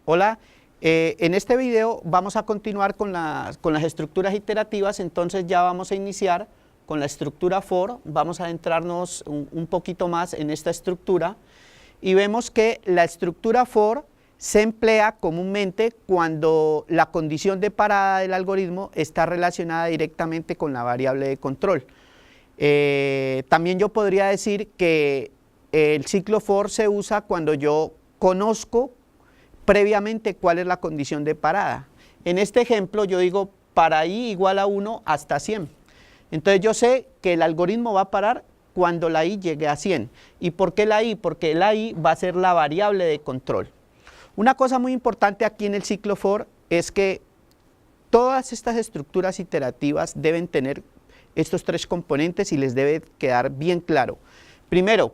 Hola, en este video vamos a continuar con las estructuras iterativas. Entonces ya vamos a iniciar con la estructura for. Vamos a adentrarnos un poquito más en esta estructura y vemos que la estructura for se emplea comúnmente cuando la condición de parada del algoritmo está relacionada directamente con la variable de control. También yo podría decir que el ciclo for se usa cuando yo conozco previamente cuál es la condición de parada. En este ejemplo yo digo para i igual a 1 hasta 100. Entonces yo sé que el algoritmo va a parar cuando la i llegue a 100. ¿Y por qué la i? Porque la i va a ser la variable de control. Una cosa muy importante aquí en el ciclo for es que todas estas estructuras iterativas deben tener estos tres componentes y les debe quedar bien claro. Primero,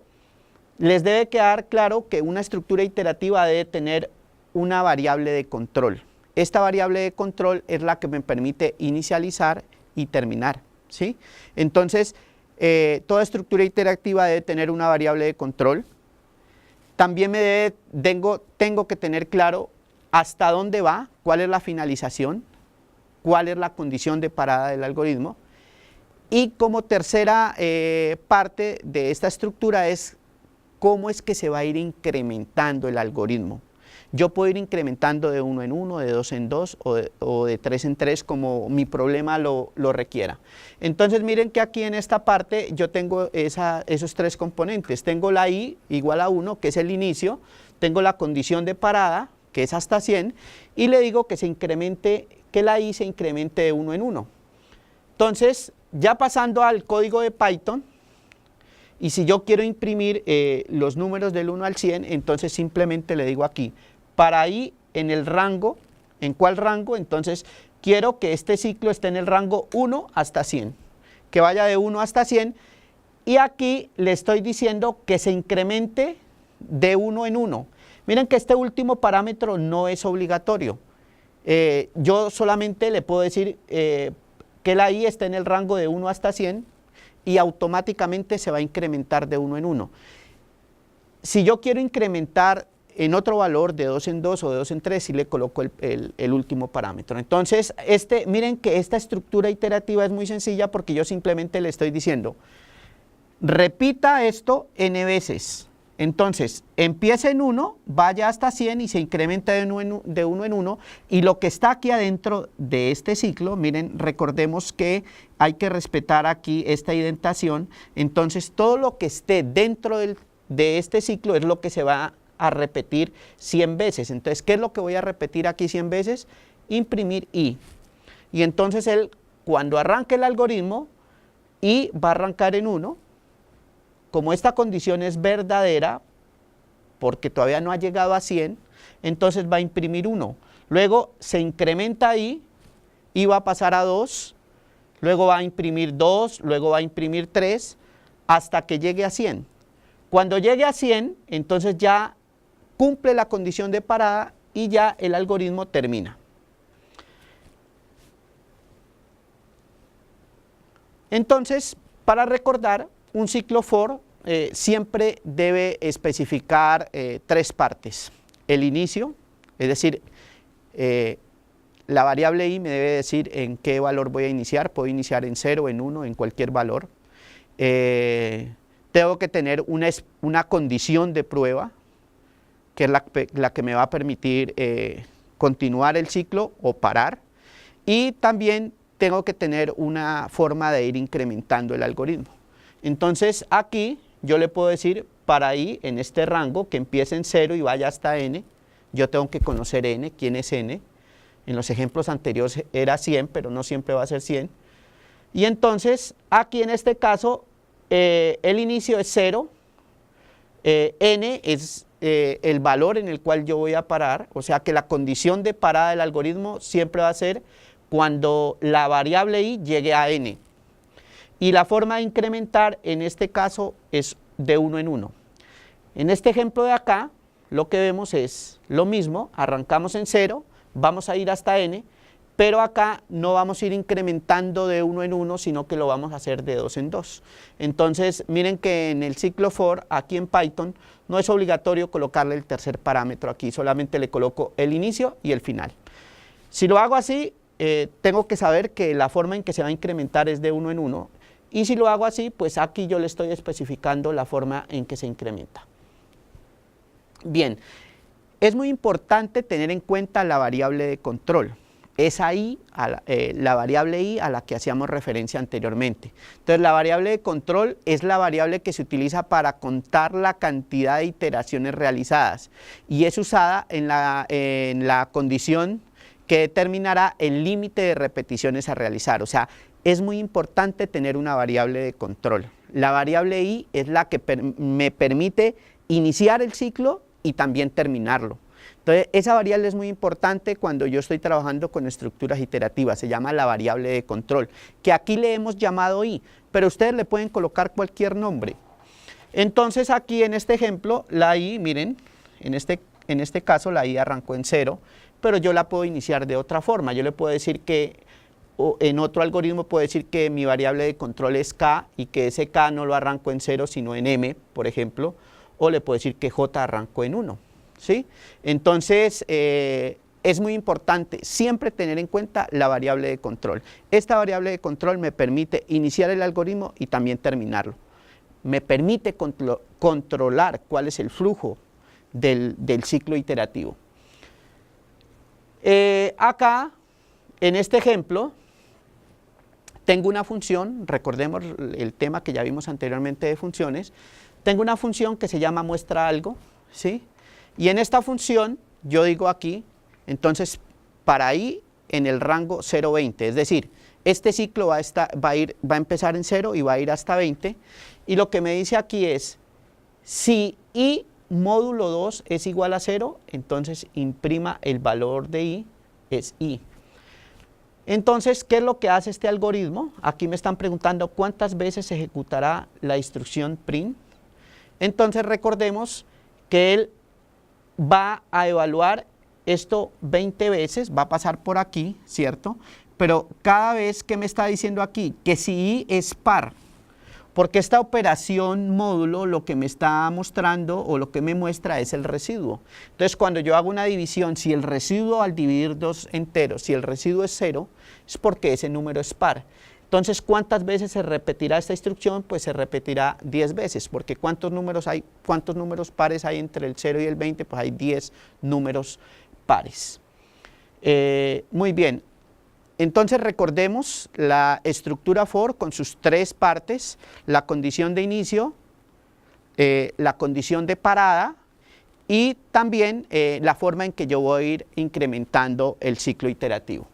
les debe quedar claro que una estructura iterativa debe tener una variable de control. Esta variable de control es la que me permite inicializar y terminar, ¿sí? Entonces, toda estructura iterativa debe tener una variable de control. También tengo que tener claro hasta dónde va, cuál es la finalización, cuál es la condición de parada del algoritmo. Y como tercera parte de esta estructura es cómo es que se va a ir incrementando el algoritmo. Yo puedo ir incrementando de 1 en 1, de 2 en 2 o de 3 en 3 como mi problema lo requiera. Entonces miren que aquí en esta parte yo tengo esos tres componentes. Tengo la i igual a 1, que es el inicio, tengo la condición de parada, que es hasta 100, y le digo que la i se incremente de 1 en 1. Entonces, ya pasando al código de Python, y si yo quiero imprimir los números del 1 al 100, entonces simplemente le digo aquí, para i en el rango, ¿en cuál rango? Entonces quiero que este ciclo esté en el rango 1 hasta 100, que vaya de 1 hasta 100, y aquí le estoy diciendo que se incremente de 1 en 1. Miren que este último parámetro no es obligatorio. Yo solamente le puedo decir que la i esté en el rango de 1 hasta 100 y automáticamente se va a incrementar de 1 en 1. Si yo quiero incrementar en otro valor de 2 en 2 o de 2 en 3, sí le coloco el último parámetro. Entonces, miren que esta estructura iterativa es muy sencilla porque yo simplemente le estoy diciendo, repita esto n veces. Entonces, empieza en 1, vaya hasta 100 y se incrementa de 1 en 1. Y lo que está aquí adentro de este ciclo, miren, recordemos que hay que respetar aquí esta indentación. Entonces, todo lo que esté dentro de este ciclo es lo que se va a repetir 100 veces. Entonces, ¿qué es lo que voy a repetir aquí 100 veces? Imprimir i. Y entonces, cuando arranque el algoritmo, i va a arrancar en 1. Como esta condición es verdadera, porque todavía no ha llegado a 100, entonces va a imprimir 1. Luego se incrementa i va a pasar a 2, luego va a imprimir 2, luego va a imprimir 3, hasta que llegue a 100. Cuando llegue a 100, entonces ya cumple la condición de parada y ya el algoritmo termina. Entonces, para recordar, un ciclo for siempre debe especificar tres partes. El inicio, es decir, la variable i me debe decir en qué valor voy a iniciar. Puedo iniciar en 0, en 1, en cualquier valor. Tengo que tener una condición de prueba, que es la que me va a permitir continuar el ciclo o parar. Y también tengo que tener una forma de ir incrementando el algoritmo. Entonces aquí yo le puedo decir para i en este rango que empiece en 0 y vaya hasta n. Yo tengo que conocer n, quién es n. En los ejemplos anteriores era 100, pero no siempre va a ser 100. Y entonces aquí en este caso el inicio es 0, n es el valor en el cual yo voy a parar, o sea que la condición de parada del algoritmo siempre va a ser cuando la variable i llegue a n. Y la forma de incrementar en este caso es de 1 en 1. En este ejemplo de acá, lo que vemos es lo mismo, arrancamos en 0, vamos a ir hasta n, pero acá no vamos a ir incrementando de 1 en 1, sino que lo vamos a hacer de 2 en 2. Entonces, miren que en el ciclo for, aquí en Python, no es obligatorio colocarle el tercer parámetro aquí, solamente le coloco el inicio y el final. Si lo hago así, tengo que saber que la forma en que se va a incrementar es de 1 en 1, y si lo hago así, pues aquí yo le estoy especificando la forma en que se incrementa. Bien, es muy importante tener en cuenta la variable de control. Es ahí, la variable i a la que hacíamos referencia anteriormente. Entonces, la variable de control es la variable que se utiliza para contar la cantidad de iteraciones realizadas y es usada en la condición que determinará el límite de repeticiones a realizar. O sea, es muy importante tener una variable de control. La variable i es la que me permite iniciar el ciclo y también terminarlo. Entonces, esa variable es muy importante cuando yo estoy trabajando con estructuras iterativas, se llama la variable de control, que aquí le hemos llamado i, pero ustedes le pueden colocar cualquier nombre. Entonces, aquí en este ejemplo, la i, miren, en este caso la i arrancó en 0, pero yo la puedo iniciar de otra forma. Yo le puedo decir que, o en otro algoritmo puedo decir que mi variable de control es k y que ese k no lo arranco en 0, sino en m, por ejemplo, o le puedo decir que j arrancó en 1. ¿Sí? Entonces, es muy importante siempre tener en cuenta la variable de control. Esta variable de control me permite iniciar el algoritmo y también terminarlo. Me permite controlar cuál es el flujo del ciclo iterativo. Acá, en este ejemplo, tengo una función, recordemos el tema que ya vimos anteriormente de funciones, tengo una función que se llama muestra algo, ¿sí? Y en esta función, yo digo aquí, entonces, para i en el rango 0,20, es decir, este ciclo va a empezar en 0 y va a ir hasta 20, y lo que me dice aquí es, si i módulo 2 es igual a 0, entonces imprima el valor de i, es i. Entonces, ¿qué es lo que hace este algoritmo? Aquí me están preguntando cuántas veces se ejecutará la instrucción print. Entonces, recordemos que él va a evaluar esto 20 veces, va a pasar por aquí, ¿cierto? Pero cada vez que me está diciendo aquí que si i es par, porque esta operación módulo lo que me está mostrando o lo que me muestra es el residuo. Entonces, cuando yo hago una división, si el residuo al dividir dos enteros, si el residuo es 0, es porque ese número es par. Entonces, ¿cuántas veces se repetirá esta instrucción? Pues se repetirá 10 veces, porque ¿cuántos números pares hay entre el 0 y el 20? Pues hay 10 números pares. Muy bien, entonces recordemos la estructura for con sus 3 partes, la condición de inicio, la condición de parada y también la forma en que yo voy a ir incrementando el ciclo iterativo.